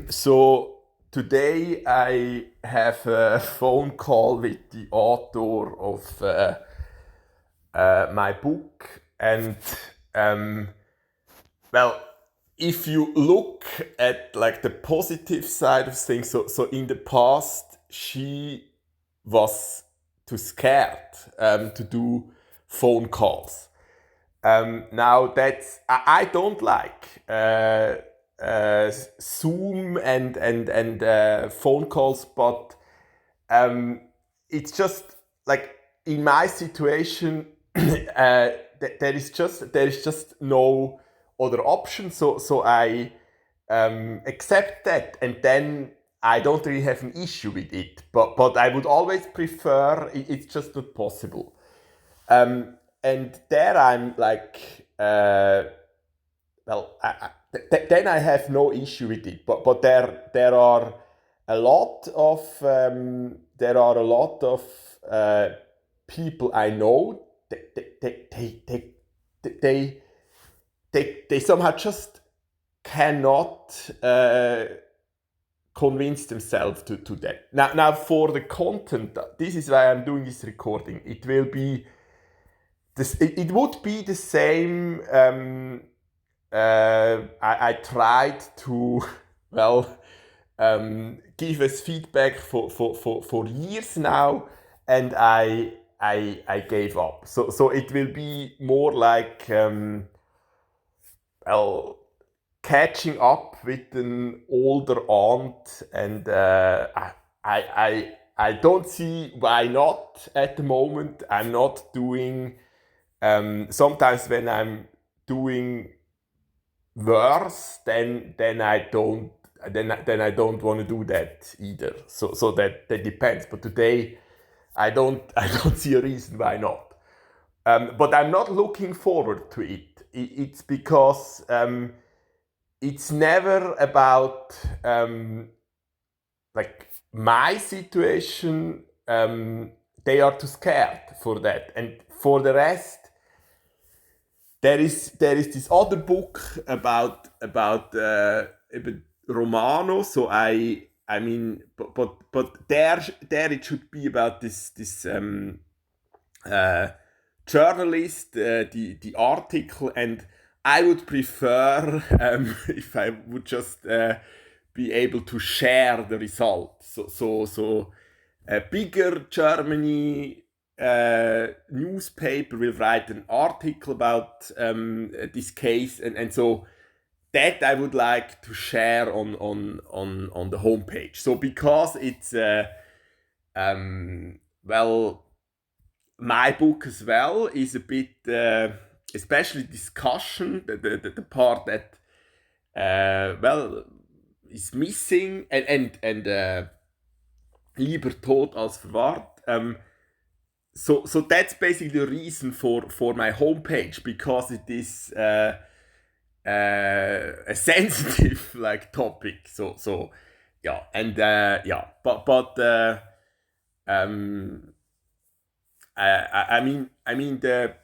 So today I have a phone call with the author of my book, and um, well, if you look at like the positive side of things, so in the past she was too scared to do phone calls. Now that's I don't like Zoom and phone calls, but um, it's just like in my situation, there is just no other option. So I accept that, and then I don't really have an issue with it. But I would always prefer it's just not possible. And there I'm like, then I have no issue with it. But there are a lot of uh, people I know. They, they somehow just cannot convince themselves to that. Now for the content, this is why I'm doing this recording. It will be this. It would be the same. I tried to give us feedback for years now, and I gave up. So it will be more like catching up with an older aunt, and I don't see why not at the moment. I'm not doing. Sometimes when I'm doing worse, then I don't want to do that either. So that depends. But today I don't see a reason why not. But I'm not looking forward to it. It's because it's never about like my situation. They are too scared for that, and for the rest, there is this other book about Romano. So I mean, but there it should be about this journalist, the article, and I would prefer if I would just be able to share the results. So a bigger Germany newspaper will write an article about this case, and so that I would like to share on the homepage. So because it's my book as well is a bit especially discussion, the part that is missing, and lieber tot als verwahrt. So that's basically the reason for my homepage, because it is a sensitive like topic. So yeah, and I mean the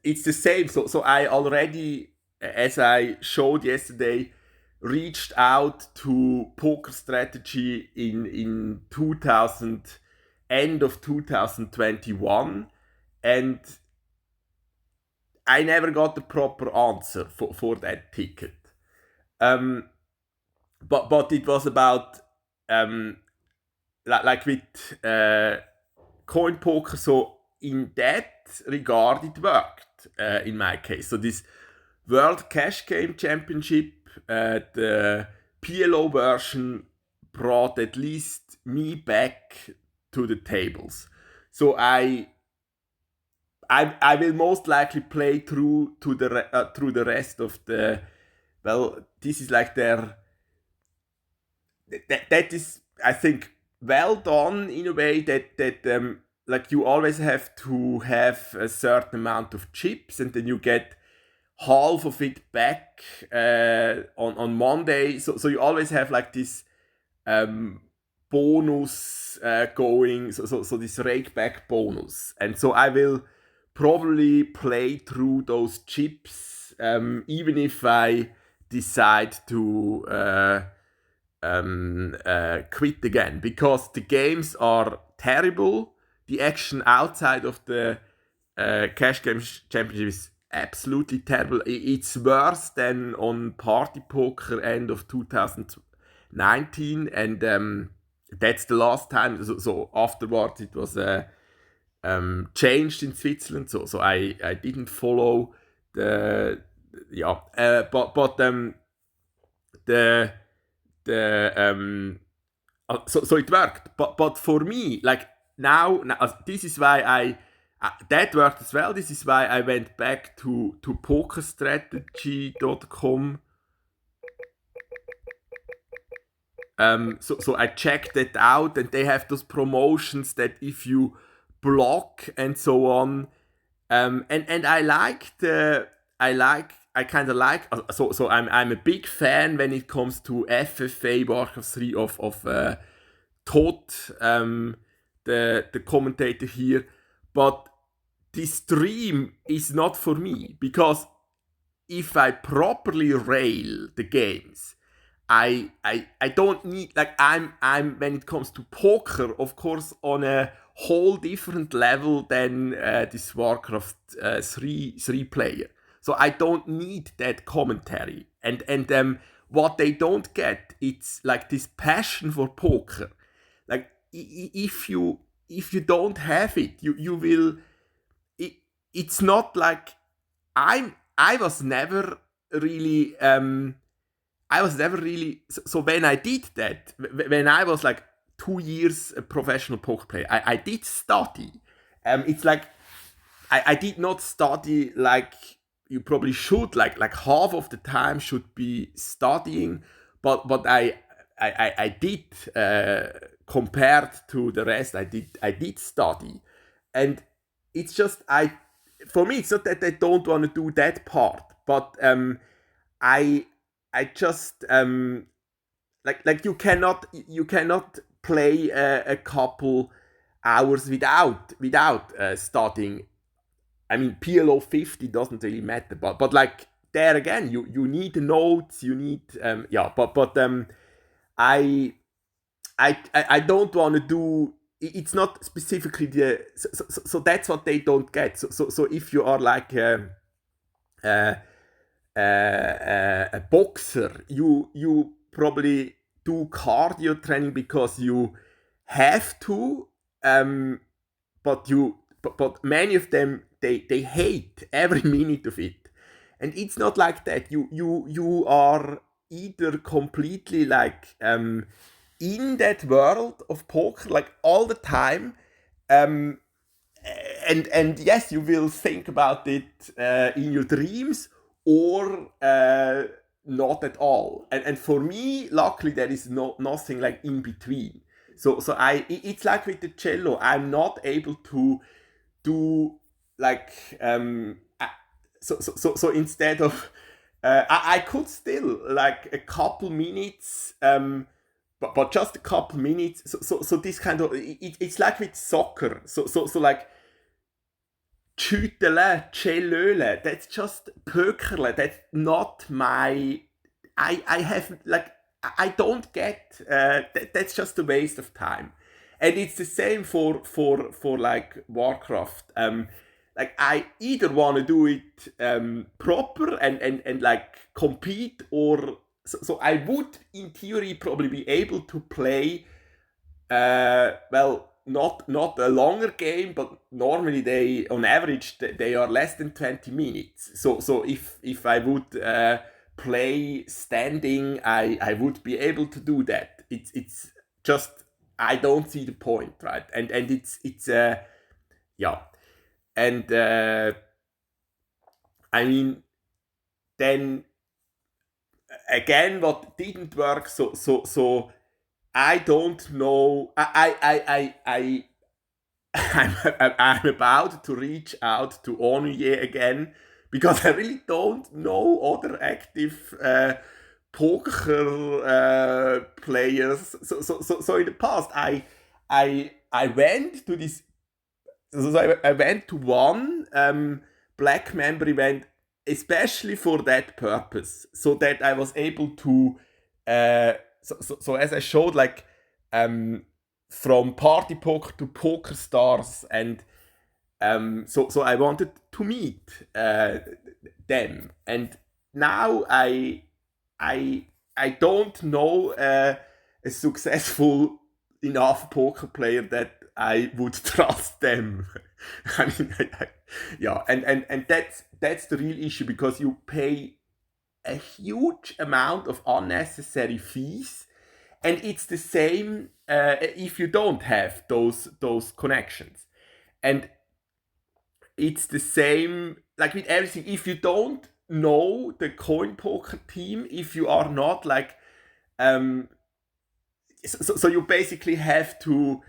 it's the same. So I already, as I showed yesterday, reached out to Poker Strategy in 2000, end of 2021, and I never got the proper answer for that ticket. But it was about like with CoinPoker. So in that regard, it worked in my case. So this World Cash Game Championship, the PLO version, brought at least me back to the tables. So I will most likely play through the rest of the. Well, this is like their. That is, I think, well done in a way that like you always have to have a certain amount of chips, and then you get half of it back on Monday. So you always have like this bonus going. So this rakeback bonus, and so I will probably play through those chips, even if I decide to quit again, because the games are terrible. The action outside of the Cash Games Championship is absolutely terrible. It's worse than on Party Poker end of 2019, and that's the last time. So afterwards, it was changed in Switzerland. So I didn't follow the so it worked. But for me, like now this is why that worked as well. This is why I went back to pokerstrategy.com. So I checked that out, and they have those promotions that if you block and so on, and I kind of like. So I'm a big fan when it comes to FFA Warcraft 3 of Todd, the commentator here, but this stream is not for me, because if I properly rail the games, I don't need, like, I'm when it comes to poker, of course, on a whole different level than this Warcraft 3 player. So I don't need that commentary. And what they don't get, it's like this passion for poker. Like if you don't have it, you will. It's not like I was never really. So when I did that, when I was like 2 years a professional poker player, I did study. It's like I did not study like you probably should. Like half of the time should be studying, but I did compared to the rest. I did study, and it's just for me, it's not that I don't want to do that part, but I just like you cannot play a couple hours without studying. I mean, PLO 50 doesn't really matter, but like there again, you need notes, you need I don't want to do. It's not specifically so that's what they don't get. So if you are like a boxer, you probably do cardio training because you have to, but many of them they hate every minute of it, and it's not like that. You are either completely like in that world of poker like all the time, and yes, you will think about it in your dreams, or not at all. And for me, luckily, there is nothing like in between. So it's like with the cello, I'm not able to do like so instead of I could still like a couple minutes, but just a couple minutes. So this kind of it's like with soccer. So like Schütteln, Cellöle, that's just Pökerle, that's not my. I have like I don't get that's just a waste of time, and it's the same for like Warcraft. Like I either want to do it proper and like compete, or so I would in theory probably be able to play not a longer game, but normally they on average they are less than 20 minutes. So if I would play standing, I would be able to do that. It's just I don't see the point, right? And it's yeah. And I mean, then again, what didn't work. So I don't know. I'm about to reach out to Ennuyé again, because I really don't know other active poker players. So in the past, I went to this. So I went to one black member event especially for that purpose, so that I was able to, so as I showed, like, from party poker to poker stars, and so I wanted to meet them, and now I don't know a successful enough poker player that I would trust them. I mean, yeah, and that's the real issue, because you pay a huge amount of unnecessary fees, and it's the same if you don't have those connections, and it's the same like with everything. If you don't know the CoinPoker team, if you are not like so you basically have to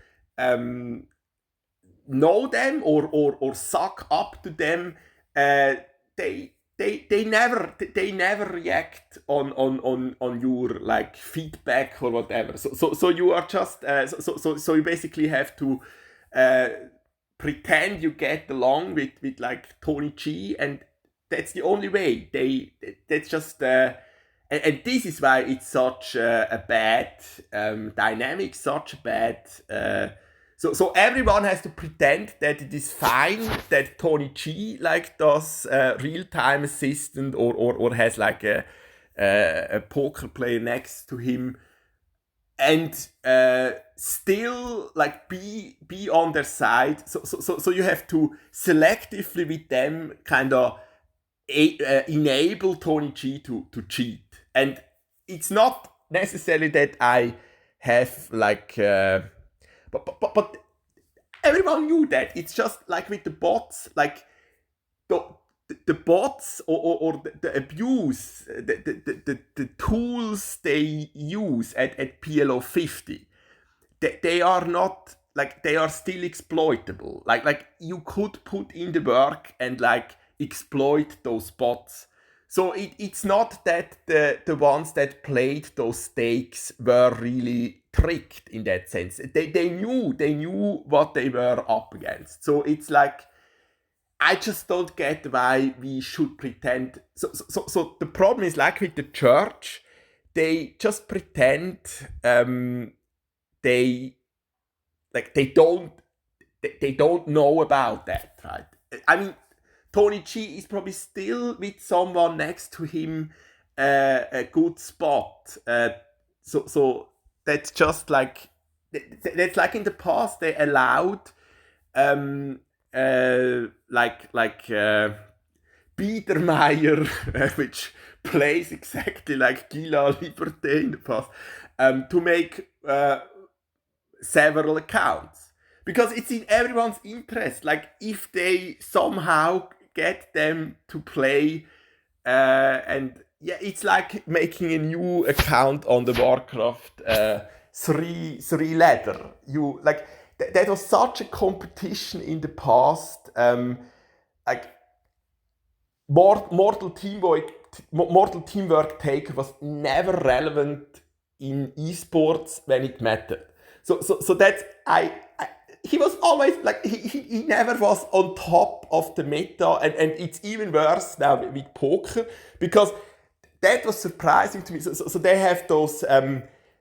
know them or suck up to them. They never react on your like feedback or whatever. So you are just so you basically have to pretend you get along with like Tony G, and that's the only way. That's just and this is why it's such a bad dynamic, such a bad. So everyone has to pretend that it is fine that Tony G like does real-time assistant or has like a poker player next to him, and still like be on their side. So you have to selectively with them kind of enable Tony G to cheat. And it's not necessarily that I have like but everyone knew that. It's just like with the bots, like the bots or the abuse, the tools they use at PLO 50, they are not like, they are still exploitable. Like you could put in the work and like exploit those bots. So it's not that the ones that played those stakes were really tricked in that sense. They knew what they were up against. So it's like, I just don't get why we should pretend. So the problem is like with the church, they just pretend they don't know about that, right? I mean, Tony G is probably still with someone next to him a good spot. So that's just like, that's like in the past they allowed Biedermeier, which plays exactly like Gila Liberté in the past, to make several accounts. Because it's in everyone's interest. Like, if they somehow get them to play, and yeah, it's like making a new account on the Warcraft 3 ladder. You like that was such a competition in the past. Like Mortal Teamwork Taker was never relevant in esports when it mattered. So that's he was always like he never was on top of the meta, and it's even worse now with poker, because that was surprising to me. So they have those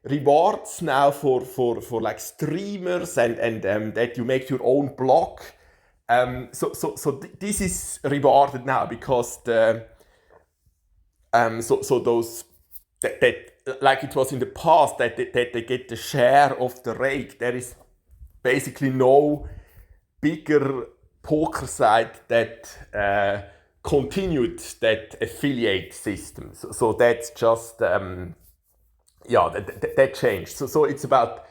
rewards now for like streamers, and that you make your own block. So this is rewarded now, because the so those that like it was in the past that they get the share of the rake. There is basically no bigger poker site that continued that affiliate system. So that's just that changed. So it's about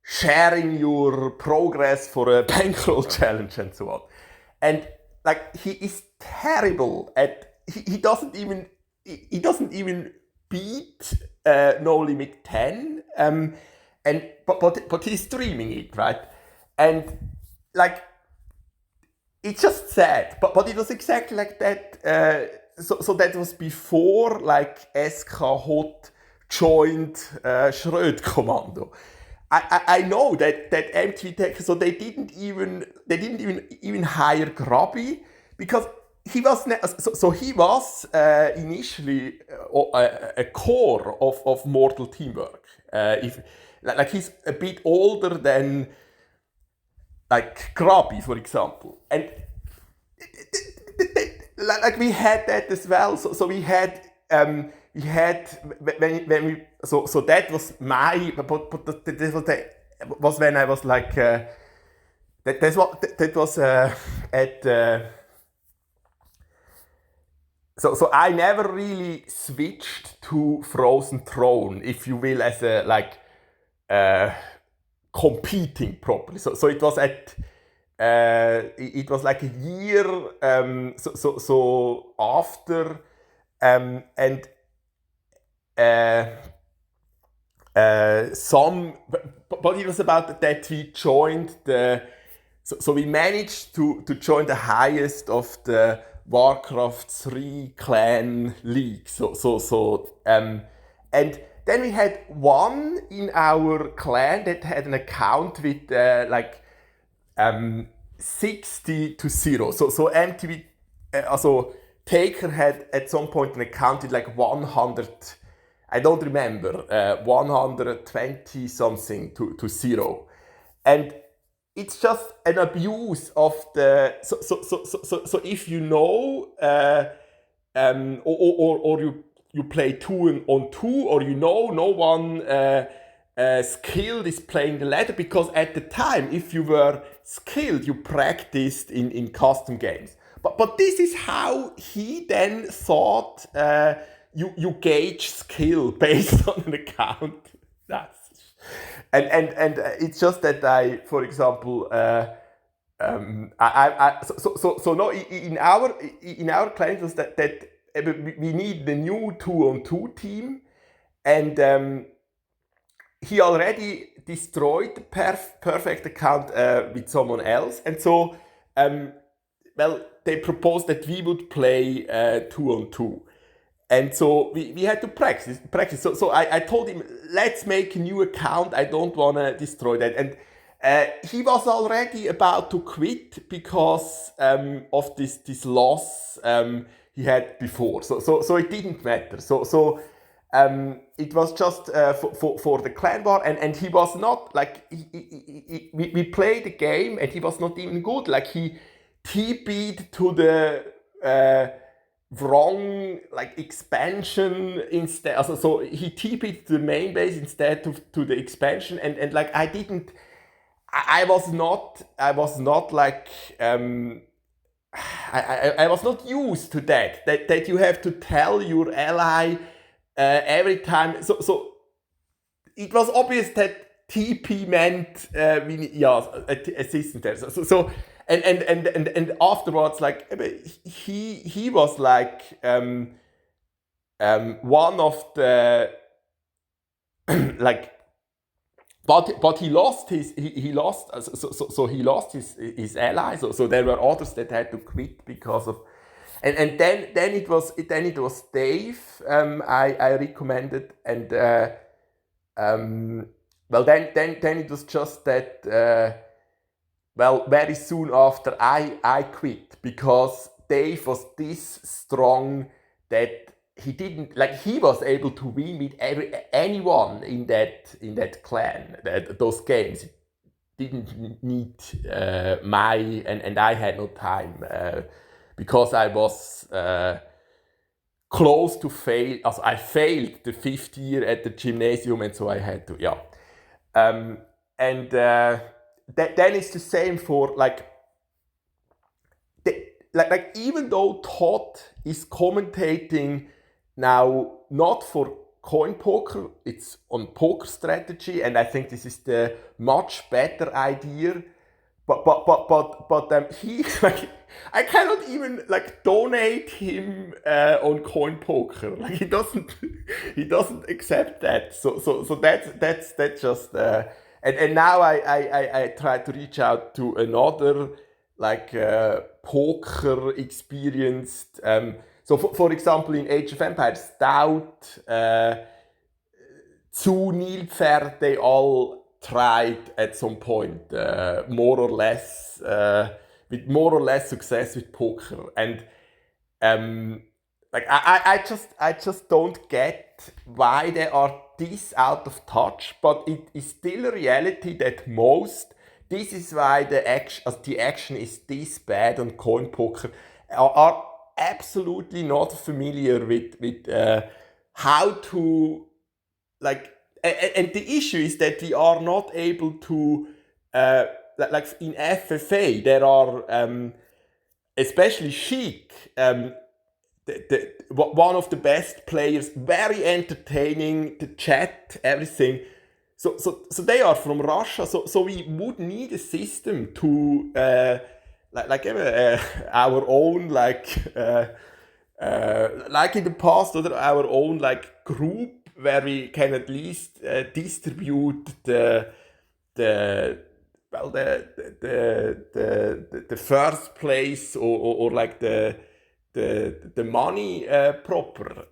sharing your progress for a bankroll challenge and so on. And like, he is terrible at he doesn't even beat No Limit 10, but he's streaming it, right? And like, it's just sad, but it was exactly like that. So that was before like SK.hot joined Schröd Kommando. I know that MTV Tech, so they didn't even hire Grubby, because he was he was initially a core of Mortal Teamwork. If like he's a bit older than like Krabi, for example, and like we had that as well. So we had when we so that was my but that was when I was like that was at. So I never really switched to Frozen Throne, if you will, as a like competing properly. So it was at it was like a year so after and some but it was about that we joined the so we managed to join the highest of the Warcraft 3 clan league. And then we had one in our clan that had an account with 60-0. So MTV, also Taker had at some point an account with like 100. I don't remember 120 something to 0, and it's just an abuse of the so if you know or you play 2-on-2, or you know no one skilled is playing the ladder, because at the time if you were skilled you practiced in custom games, but this is how he then thought you gauge skill based on an account. That's and it's just that I, for example, no, in our claims was that we need the new 2-on-2 team, and he already destroyed the perfect account with someone else, and so well, they proposed that we would play 2-on-2. And so we had to practice. So I told him, let's make a new account. I don't want to destroy that. And he was already about to quit because of this loss he had before. So it didn't matter. So it was just for the clan war. And he was not like, we played the game and he was not even good. Like he TP'd to the wrong like expansion instead. Also, so he TP'd to the main base instead to the expansion, and like I was not like I was not used to that you have to tell your ally every time. So it was obvious that TP meant assistant there. So and afterwards, like he was like one of the like, but he lost his he lost so he lost his ally. So there were others that had to quit because of, and then it was Dave I recommended, and well then it was just that. Well, very soon after I quit, because Dave was this strong that he didn't, like, he was able to win with anyone in that clan. Those games didn't need my and I had no time because I was close to fail. Also, I failed the 5th year at the gymnasium, and so I had to then it's the same for like even though Todd is commentating now not for CoinPoker, it's on poker strategy, and I think this is the much better idea. But he like I cannot even like donate him on CoinPoker. Like he doesn't accept that. So that's just. And now I try to reach out to another like poker experienced. So for example, in Age of Empires, Stout, Zu, Nilpferd, they all tried at some point, more or less, with more or less success with poker. And like I just don't get why they are this out of touch, but it is still a reality that this is why the action is this bad on CoinPoker, are absolutely not familiar with how to, like, and the issue is that we are not able to, like in FFA, there are, especially Chic, one of the best players, very entertaining, the chat, everything. So they are from Russia. So we would need a system to, our own, like in the past, or our own like group where we can at least distribute the well the first place, or like the money proper,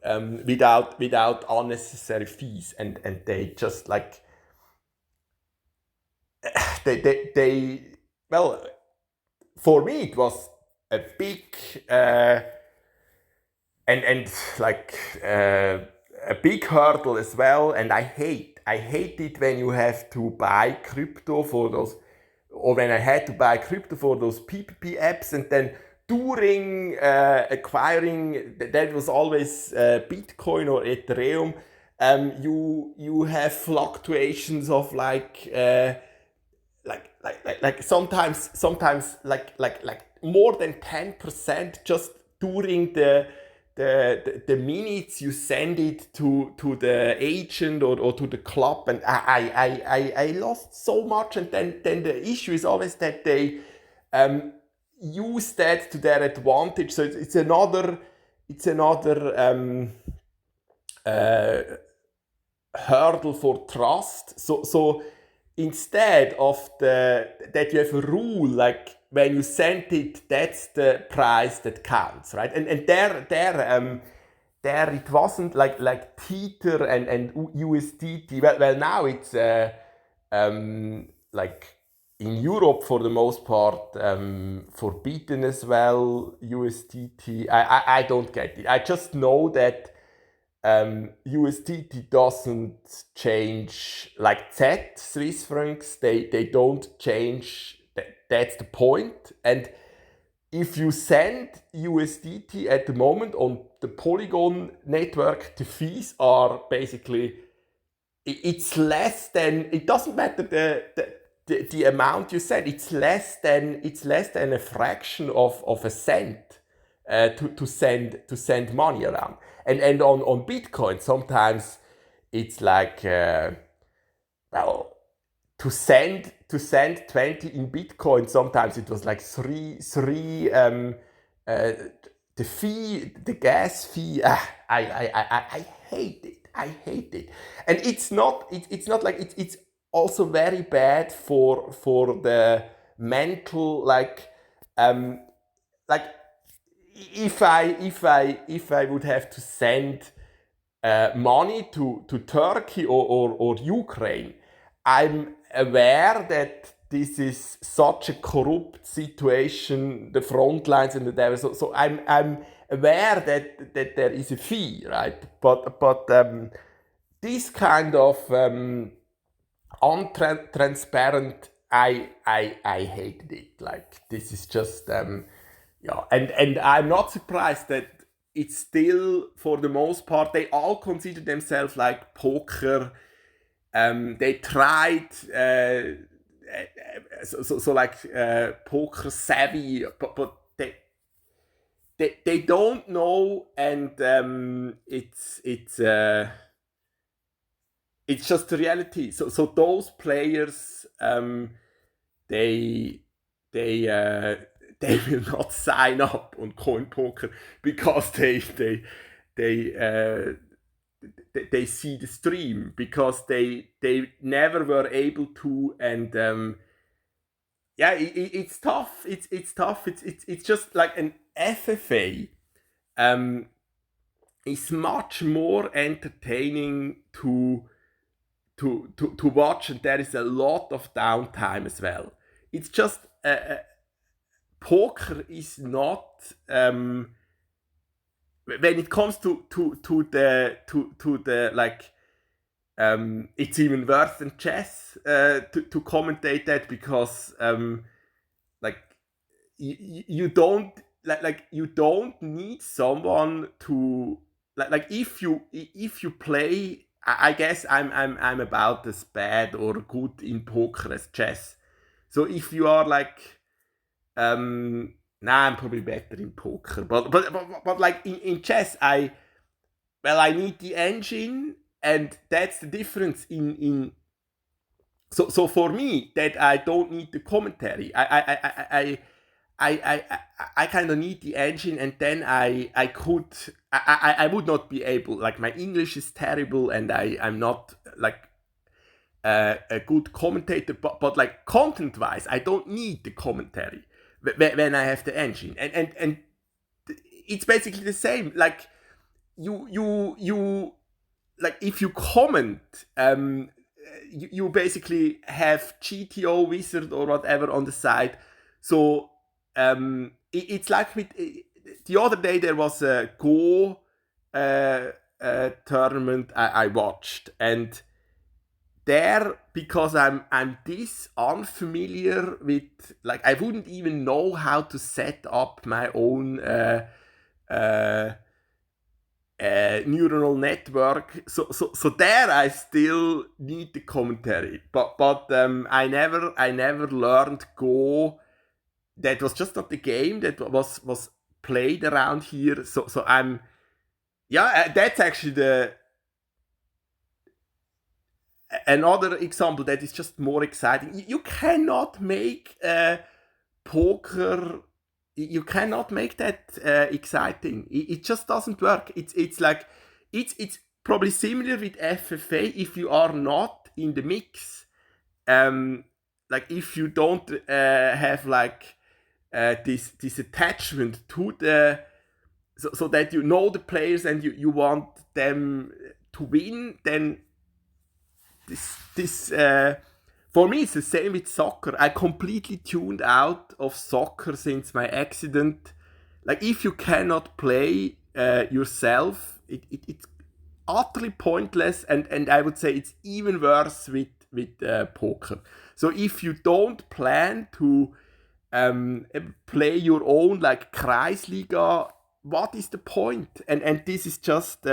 without unnecessary fees, and they just like they well, for me it was a big and like a big hurdle as well, and I hate it when you have to buy crypto for those, or when I had to buy crypto for those PPP apps, and then during acquiring, that was always Bitcoin or Ethereum, you have fluctuations of like sometimes like more than 10% just during the minutes you send it to the agent or to the club, and I lost so much, and then the issue is always that they use that to their advantage. So it's another hurdle for trust. So instead of that you have a rule like when you send it, that's the price that counts, right? And there it wasn't like Tether and USDT. Well now it's like in Europe for the most part forbidden as well, USDT. I don't get it. I just know that USDT doesn't change like Swiss francs. They don't change. That's the point. And if you send USDT at the moment on the Polygon network, the fees are basically, it's less than, it doesn't matter the amount you send, it's less than a fraction of a cent to send money around. And on Bitcoin sometimes it's like well, to send 20 in Bitcoin, sometimes it was like three the fee, the gas fee. I hate it. I hate it. And it's not like it's also very bad for the mental, like if I would have to send money to Turkey or Ukraine, I'm aware that this is such a corrupt situation, the front lines and the devil. So I'm aware that there is a fee, right? But this kind of untransparent, I hated it. Like this is just yeah, and I'm not surprised that it's still, for the most part, they all consider themselves like poker. They tried poker savvy, but they don't know, and it's just the reality. So those players, they will not sign up on CoinPoker because they see the stream, because they never were able to, and yeah, it's tough. It's tough. It's just like an FFA is much more entertaining to watch, and there is a lot of downtime as well. It's just poker is not when it comes to the like, it's even worse than chess to commentate that, because like you don't you don't need someone to like if you play. I guess I'm about as bad or good in poker as chess. So if you are like, nah, I'm probably better in poker, but like in chess, I need the engine, and that's the difference in. So for me, that I don't need the commentary. I kind of need the engine, and then I would not be able, like, my English is terrible, and I'm not like a good commentator, but like content wise, I don't need the commentary when I have the engine, and it's basically the same. Like you like if you comment, you basically have GTO wizard or whatever on the side. So it's like with the other day there was a Go tournament I watched, and there, because I'm this unfamiliar with, like, I wouldn't even know how to set up my own uh, neural network. So there I still need the commentary, but I never learned Go. That was just not the game that was played around here. So I'm, yeah, that's actually the another example that is just more exciting. You cannot make poker. You cannot make that exciting. It just doesn't work. It's like it's probably similar with FFA. If you are not in the mix, like if you don't have like this attachment to the, so that you know the players and you want them to win, then this for me it's the same with soccer. I completely tuned out of soccer since my accident. Like, if you cannot play yourself, it's utterly pointless, and I would say it's even worse with poker. So if you don't plan to play your own like Kreisliga, what is the point? And this is just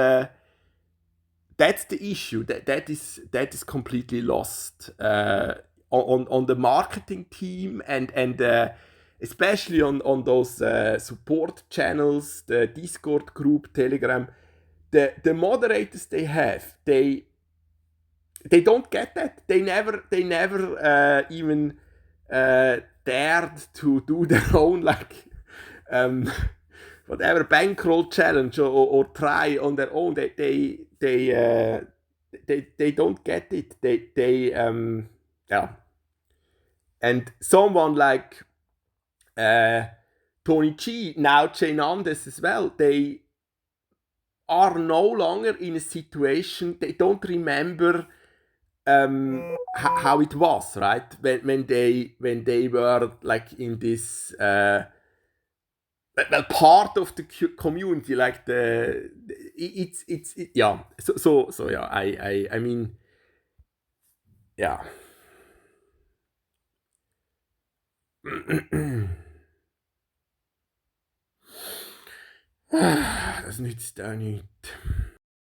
that's the issue. That is completely lost on the marketing team, and especially on those support channels, the Discord group, Telegram. The moderators they have, they don't get that. They never even dared to do their own like um, whatever bankroll challenge or try on their own. They don't get it. Yeah. And someone like Tony G, now Jane Andes as well, they are no longer in a situation, they don't remember how it was, right? When they were like in this well, part of the community, like yeah. So yeah. I mean, yeah. Das nützt auch nichts.